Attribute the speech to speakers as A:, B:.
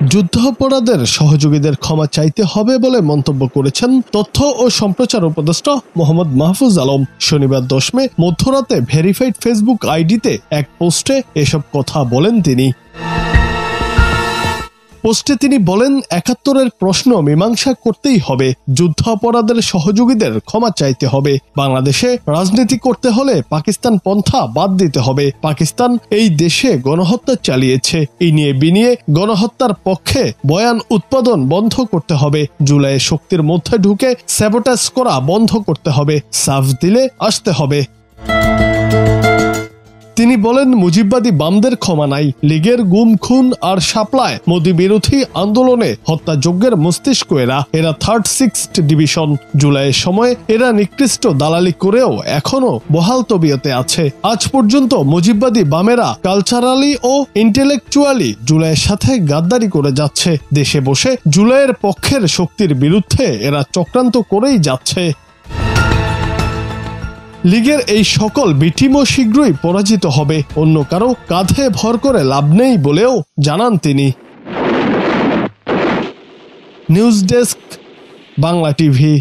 A: যুদ্ধাপরাধের সহযোগীদের ক্ষমা চাইতে হবে বলে মন্তব্য করেছেন তথ্য ও সম্প্রচার উপদেষ্টা মোহাম্মদ মাহফুজ আলম। শনিবার 10 মে মধ্যরাতে ভেরিফাইড ফেসবুক আইডিতে এক পোস্টে এসব কথা বলেন তিনি। পোস্টে তিনি বলেন, ৭১-এর প্রশ্ন মীমাংসা করতেই হবে, যুদ্ধাপরাধের সহযোগীদের ক্ষমা চাইতে হবে, বাংলাদেশে রাজনীতি করতে হলে পাকিস্তান পন্থা বাদ দিতে হবে। পাকিস্তান এই দেশে গণহত্যা চালিয়েছে, এই নিয়ে বিনিয়ে গণহত্যার পক্ষে বয়ান উৎপাদন বন্ধ করতে হবে। জুলাইয়ে শক্তির মধ্যে ঢুকে স্যাবোটাজ করা বন্ধ করতে হবে, সাফ দিলে আসতে হবে। তিনি বলেন, মুজিববাদী বামদের ক্ষমা নাই, লীগের গুম খুন আর শাপলায় মোদি বিরোধী আন্দোলনে হত্যাযজ্ঞের মস্তিষ্ক এরা 36th ডিভিশন। জুলাইয়ের সময় এরা নিকৃষ্ট দালালি করেও এখনো বহাল তবিয়তে আছে। আজ পর্যন্ত মুজিববাদী বামেরা কালচারালি ও ইন্টেলেকচুয়ালি জুলাইয়ের সাথে গাদ্দারি করে যাচ্ছে। দেশে বসে জুলাইয়ের পক্ষের শক্তির বিরুদ্ধে এরা চক্রান্ত করেই যাচ্ছে। লীগের এই সকল বিটিমও শীঘ্রই পরাজিত হবে, অন্য কারো কাঁধে ভর করে লাভ নেই বলেও জানান তিনি। News desk, Bangla TV.